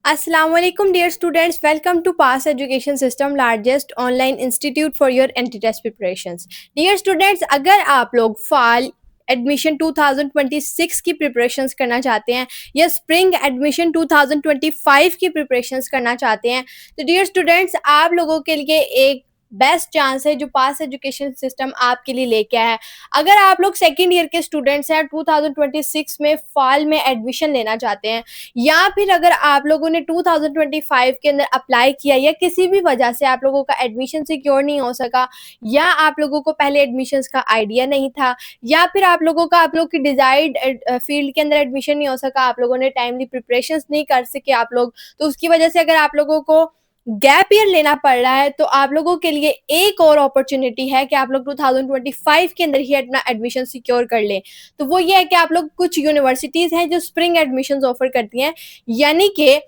Assalamu alaikum dear students, welcome to Pass Education System largest online institute for your anti-test preparations. Dear students, अगर आप लोग fall admission 2026 की preparations करना चाहते हैं या स्प्रिंग एडमिशन 2025 की प्रिपरेशंस करना चाहते हैं तो डियर स्टूडेंट्स आप लोगों के लिए एक बेस्ट चांस है जो पास एजुकेशन सिस्टम आपके लिए लेके आया है। अगर आप लोग सेकेंड ईयर के स्टूडेंट्स हैं 2026 में फॉल में एडमिशन लेना चाहते हैं या फिर अगर आप लोगों ने 2025 के अंदर अप्लाई किया या किसी भी वजह से आप लोगों का एडमिशन सिक्योर नहीं हो सका या आप लोगों को पहले एडमिशन्स का आइडिया नहीं था या फिर आप लोगों का आप लोग की डिजायर्ड फील्ड के अंदर एडमिशन नहीं हो सका, आप लोगों ने टाइमली प्रिपरेशंस नहीं कर सके आप लोग, तो उसकी वजह से अगर आप लोगों को गैप ईयर लेना पड़ रहा है तो आप लोगों के लिए एक और अपॉर्चुनिटी है कि आप लोग 2025 के अंदर ही अपना एडमिशन सिक्योर कर लें। तो वो ये है कि आप लोग कुछ यूनिवर्सिटीज़ हैं जो स्प्रिंग एडमिशन्स ऑफर करती हैं, यानी कि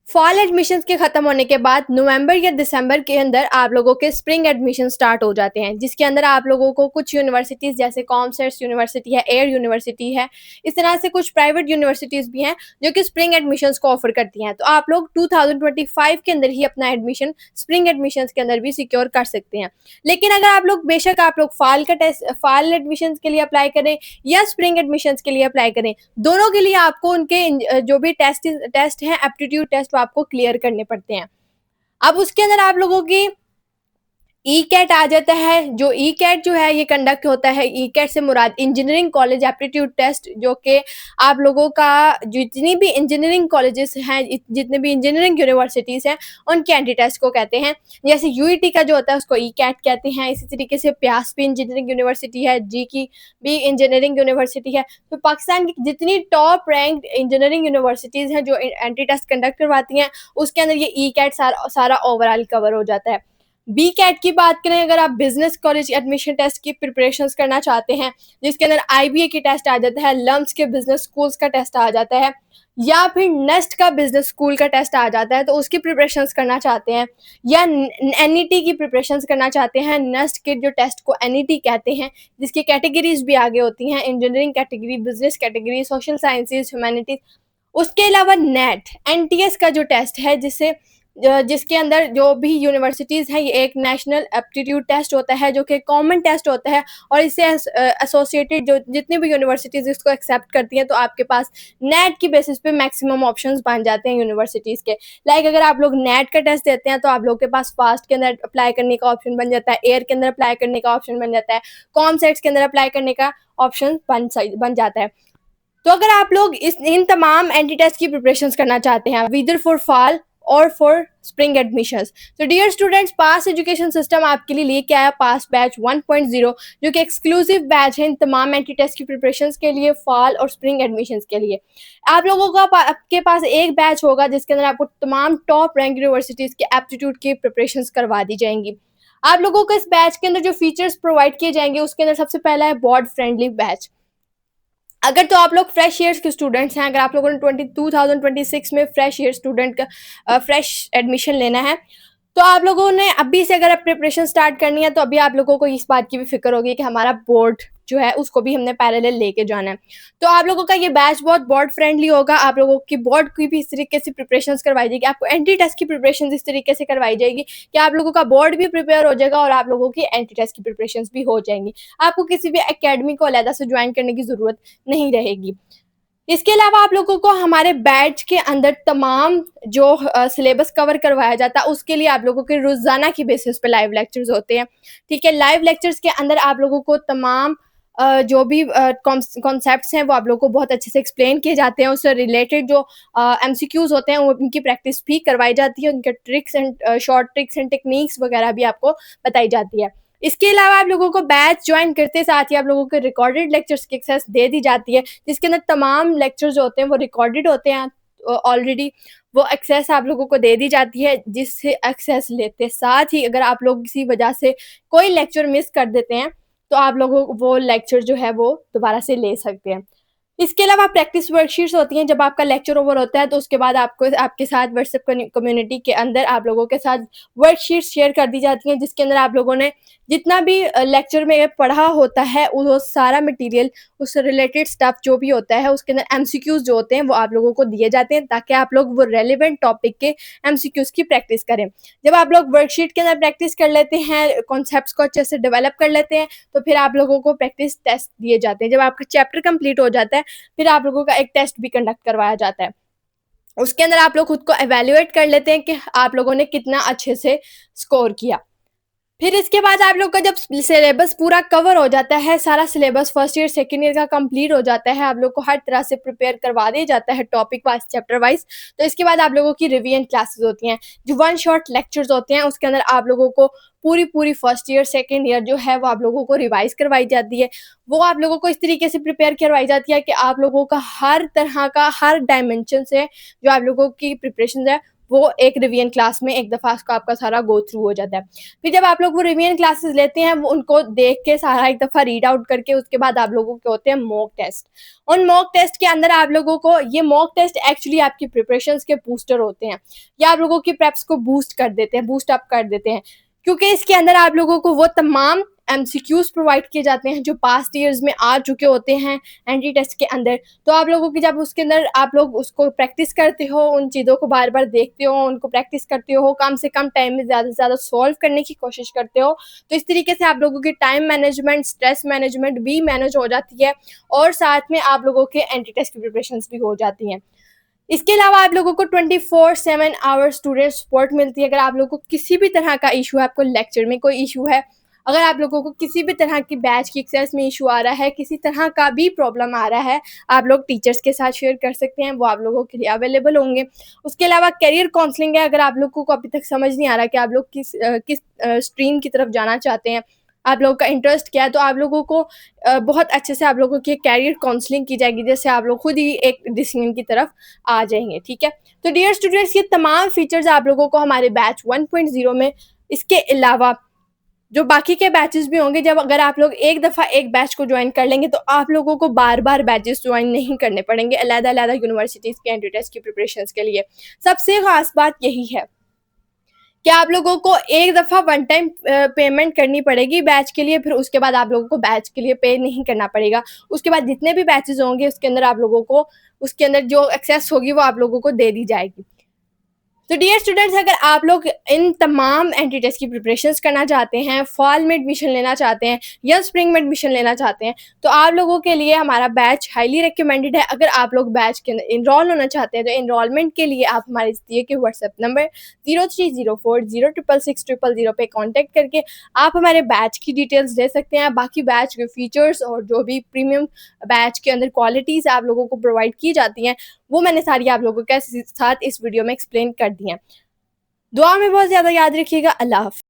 फॉल एडमिशन्स के खत्म होने के बाद नवंबर या दिसंबर के अंदर आप लोगों के स्प्रिंग एडमिशन स्टार्ट हो जाते हैं, जिसके अंदर आप लोगों को कुछ यूनिवर्सिटीज़ जैसे कॉमसर्स यूनिवर्सिटी है, एयर यूनिवर्सिटी है, इस तरह से कुछ प्राइवेट यूनिवर्सिटीज़ भी हैं जो कि स्प्रिंग एडमिशन्स को ऑफर करती हैं। तो आप लोग 2025 के अंदर ही अपना एडमिशन स्प्रिंग एडमिशन्स के अंदर भी सिक्योर कर सकते हैं। लेकिन अगर आप लोग बेशक आप लोग फॉल एडमिशन्स के लिए अप्लाई करें या स्प्रिंग एडमिशन्स के लिए अप्लाई करें, दोनों के लिए आपको उनके जो भी टेस्ट हैं एप्टीट्यूड टेस्ट आपको क्लियर करने पड़ते हैं। अब उसके अंदर आप लोगों की ई कैट आ जाता है। जो ई कैट जो है ये कंडक्ट होता है, ई कैट से मुराद इंजीनियरिंग कॉलेज एप्टीट्यूड टेस्ट, जो कि आप लोगों का जितनी भी इंजीनियरिंग कॉलेजेस हैं, जितने भी इंजीनियरिंग यूनिवर्सिटीज़ हैं, उनके एंटी टेस्ट को कहते हैं। जैसे यूईटी का जो होता है उसको ई कैट कहते हैं, इसी तरीके से प्यास भी इंजीनियरिंग यूनिवर्सिटी है, जी की भी इंजीनियरिंग यूनिवर्सिटी है। तो पाकिस्तान की जितनी टॉप रैंक्ड इंजीनियरिंग यूनिवर्सिटीज़ हैं जो एंटी टेस्ट कंडक्ट करवाती हैं, उसके अंदर ये ई कैट सारा ओवरऑल कवर हो जाता है। बी कैट की बात करें, अगर आप बिजनेस कॉलेज एडमिशन टेस्ट की प्रिपरेशंस करना चाहते हैं, जिसके अंदर आईबीए की टेस्ट आ जाता है, लम्स के बिजनेस स्कूल्स का टेस्ट आ जाता है, या फिर नेस्ट का बिजनेस स्कूल का टेस्ट आ जाता है, तो उसकी प्रिपरेशंस करना चाहते हैं, या एनईटी की प्रिपरेशंस करना चाहते हैं, नेस्ट के जो टेस्ट को एनईटी कहते हैं, जिसकी कैटेगरीज भी आगे होती हैं, engineering category, business category, social sciences, humanities. उसके अलावा नेट एनटीएस का जो टेस्ट है, जिसके अंदर जो भी यूनिवर्सिटीज़ हैं, ये एक नेशनल एप्टीट्यूड टेस्ट होता है जो कि कॉमन टेस्ट होता है, और इससे एसोसिएटेड जो जितनी भी यूनिवर्सिटीज़ इसको एक्सेप्ट करती हैं, तो आपके पास नेट की बेसिस पे मैक्सिमम ऑप्शंस बन जाते हैं यूनिवर्सिटीज़ के। लाइक अगर आप लोग नेट का टेस्ट देते हैं तो आप लोग के पास फास्ट के अंदर अप्लाई करने का ऑप्शन बन जाता है, एयर के अंदर अप्लाई करने का ऑप्शन बन जाता है, कॉमसेट्स के अंदर अप्लाई करने का ऑप्शन बन जाता है। तो अगर आप लोग इन तमाम एंटी टेस्ट की प्रिपरेशंस करना चाहते हैं, विदर फॉर फॉल और फॉर स्प्रिंग एडमिशंस, तो डियर स्टूडेंट्स, पास एजुकेशन सिस्टम आपके लिए लेके आया पास बैच 1.0, जो कि एक्सक्लूसिव बैच है इन तमाम एंटी टेस्ट की प्रिपरेशंस के लिए, फॉल और स्प्रिंग एडमिशंस के लिए। आप लोगों का आपके पास एक बैच होगा जिसके अंदर आपको तमाम टॉप रैंक यूनिवर्सिटीज़ के एप्टीट्यूड की प्रिपरेशंस करवा दी जाएंगी। आप लोगों को इस बैच के अंदर जो फीचर्स प्रोवाइड किए जाएंगे, उसके अंदर सबसे पहला है बोर्ड फ्रेंडली बैच। अगर तो आप लोग फ्रेश ईयर्स के स्टूडेंट्स हैं, अगर आप लोगों ने 2026 में फ्रेश ईयर स्टूडेंट का फ्रेश एडमिशन लेना है, तो आप लोगों ने अभी से अगर प्रिपरेशन स्टार्ट करनी है, तो अभी आप लोगों को इस बात की भी फिक्र होगी कि हमारा बोर्ड जो है उसको भी हमने पैरेलल लेके जाना है। तो आप लोगों का ये बैच बहुत बोर्ड फ्रेंडली होगा। आप लोगों की बोर्ड की भी इस तरीके से प्रिपरेशन करवाई जाएगी, आपको एंटी टेस्ट की प्रिपरेशन इस तरीके से करवाई जाएगी कि आप लोगों का बोर्ड भी प्रिपेयर हो जाएगा और आप लोगों की एंटी टेस्ट की प्रिपरेशन भी हो जाएंगी। आपको किसी भी अकेडमी को अलहदा से ज्वाइन करने की ज़रूरत नहीं रहेगी। इसके अलावा आप लोगों को हमारे बैच के अंदर तमाम जो सिलेबस कवर करवाया जाता है, उसके लिए आप लोगों के रोज़ाना की बेसिस पे लाइव लेक्चर्स होते हैं। ठीक है, लाइव लेक्चर्स के अंदर आप लोगों को तमाम जो भी कॉन्सेप्ट्स हैं वो आप लोगों को बहुत अच्छे से एक्सप्लेन किए जाते हैं। उससे रिलेटेड जो एमसीक्यूज़ होते हैं वो उनकी प्रैक्टिस भी करवाई जाती है, उनके tricks and short tricks and techniques वगैरह भी आपको बताई जाती है। इसके अलावा आप लोगों को बैच ज्वाइन करते साथ ही आप लोगों को रिकॉर्डेड लेक्चर्स की एक्सेस दे दी जाती है, जिसके अंदर तमाम लेक्चर्स जो होते हैं वो रिकॉर्डेड होते हैं ऑलरेडी। वो एक्सेस आप लोगों को दे दी जाती है, जिससे एक्सेस लेते साथ ही अगर आप लोग किसी वजह से कोई लेक्चर मिस कर देते हैं, तो आप लोगों को वो लेक्चर जो है वो दोबारा से ले सकते हैं। इसके अलावा प्रैक्टिस वर्कशीट्स होती हैं, जब आपका लेक्चर ओवर होता है तो उसके बाद आपको आपके साथ व्हाट्सएप कम्युनिटी के अंदर आप लोगों के साथ वर्कशीट्स शेयर कर दी जाती हैं, जिसके अंदर आप लोगों ने जितना भी लेक्चर में पढ़ा होता है वो सारा मटेरियल, उससे रिलेटेड स्टफ जो भी होता है उसके अंदर एमसीक्यूज जो होते हैं वो आप लोगों को दिए जाते हैं, ताकि आप लोग वो रेलिवेंट टॉपिक के एमसीक्यूज की प्रैक्टिस करें। जब आप लोग वर्कशीट के अंदर प्रैक्टिस कर लेते हैं, कॉन्सेप्ट्स को अच्छे से डेवलप कर लेते हैं, तो फिर आप लोगों को प्रैक्टिस टेस्ट दिए जाते हैं। जब आपका चैप्टर कंप्लीट हो जाता है, फिर आप लोगों का एक टेस्ट भी कंडक्ट करवाया जाता है। उसके अंदर आप लोग खुद को एवेल्युएट कर लेते हैं कि आप लोगों ने कितना अच्छे से स्कोर किया। फिर इसके बाद आप लोग का जब सिलेबस पूरा कवर हो जाता है, सारा syllabus first year second year का कंप्लीट हो जाता है, आप लोग को हर तरह से प्रिपेयर करवा दिया जाता है टॉपिक वाइज, चैप्टर वाइज। तो इसके बाद आप लोगों की रिवीजन क्लासेस होती हैं, जो वन शॉट लेक्चर्स होते हैं, उसके अंदर आप लोगों को पूरी पूरी फर्स्ट ईयर सेकंड ईयर जो है वो आप लोगों को रिवाइज करवाई जाती है। वो आप लोगों को इस तरीके से प्रिपेयर करवाई जाती है कि आप लोगों का हर तरह का, हर डायमेंशन से जो आप लोगों की प्रिपरेशन है वो एक रिवीजन क्लास में एक दफ़ा आपका सारा गो थ्रू हो जाता है। फिर जब आप लोग वो रिवीजन क्लासेस लेते हैं, वो उनको देख के सारा एक दफ़ा रीड आउट करके उसके बाद आप लोगों के होते हैं मॉक टेस्ट। उन मॉक टेस्ट के अंदर आप लोगों को, ये मॉक टेस्ट एक्चुअली आपकी प्रिपरेशंस के बूस्टर होते हैं, या आप लोगों की प्रेप्स को बूस्ट कर देते हैं, बूस्ट अप कर देते हैं, क्योंकि इसके अंदर आप लोगों को वो तमाम एमसीक्यूज प्रोवाइड किए जाते हैं जो पास्ट ईयर्स में आ चुके होते हैं एंटी टेस्ट के अंदर। तो आप लोगों की जब उसके अंदर आप लोग उसको प्रैक्टिस करते हो, उन चीज़ों को बार बार देखते हो, उनको प्रैक्टिस करते हो, कम से कम टाइम में ज़्यादा से ज़्यादा सॉल्व करने की कोशिश करते हो, तो इस तरीके से आप लोगों की टाइम मैनेजमेंट, स्ट्रेस मैनेजमेंट भी मैनेज हो जाती है, और साथ में आप लोगों के एंटी टेस्ट की प्रिपरेशन भी हो जाती हैं। इसके अलावा आप लोगों को 24/7 आवर स्टूडेंट सपोर्ट मिलती है। अगर आप लोगों को किसी भी तरह का इशू है, आपको लेक्चर में कोई इशू है, अगर आप लोगों को किसी भी तरह की बैच की एक्सेस में इशू आ रहा है, किसी तरह का भी प्रॉब्लम आ रहा है, आप लोग टीचर्स के साथ शेयर कर सकते हैं, वो आप लोगों के लिए अवेलेबल होंगे। उसके अलावा करियर काउंसलिंग है, अगर आप लोगों को अभी तक समझ नहीं आ रहा कि आप लोग किस स्ट्रीम की तरफ जाना चाहते हैं, आप लोगों का इंटरेस्ट क्या है, तो आप लोगों को बहुत अच्छे से आप लोगों की कैरियर काउंसलिंग की जाएगी, जिससे आप लोग खुद ही एक डिसीजन की तरफ आ जाएंगे। ठीक है, तो डियर स्टूडेंट्स, ये तमाम फीचर्स आप लोगों को हमारे बैच 1.0 में, इसके अलावा जो बाकी के बैचेस भी होंगे, जब अगर आप लोग एक दफ़ा एक बैच को ज्वाइन कर लेंगे, तो आप लोगों को बार बार बैचेस ज्वाइन नहीं करने पड़ेंगे अलग-अलग यूनिवर्सिटीज़ के एंट्री टेस्ट की प्रिपरेशन के लिए। सबसे खास बात यही है कि आप लोगों को एक दफ़ा वन टाइम पेमेंट करनी पड़ेगी बैच के लिए, फिर उसके बाद आप लोगों को बैच के लिए पे नहीं करना पड़ेगा। उसके बाद जितने भी बैचेस होंगे उसके अंदर आप लोगों को, उसके अंदर जो एक्सेस होगी वो आप लोगों को दे दी जाएगी। तो डियर स्टूडेंट्स, अगर आप लोग इन तमाम एंट्री टेस्ट की प्रिपरेशंस करना चाहते हैं, फॉल में एडमिशन लेना चाहते हैं या स्प्रिंग में एडमिशन लेना चाहते हैं, तो आप लोगों के लिए हमारा बैच हाईली रिकमेंडेड है। अगर आप लोग बैच के अंदर इनरोल होना चाहते हैं, तो इनरोलमेंट के लिए आप हमारे दिए के व्हाट्सएप नंबर 0304066600 पे कॉन्टैक्ट करके आप हमारे बैच की डिटेल्स ले सकते हैं। बाकी बैच के फीचर्स और जो भी प्रीमियम बैच के अंदर क्वालिटीज़ आप लोगों को प्रोवाइड की जाती हैं, वो मैंने सारी आप लोगों के साथ इस वीडियो में एक्सप्लेन कर दी हैं। दुआ में बहुत ज़्यादा याद रखिएगा। अल्लाह हाफ़िज़।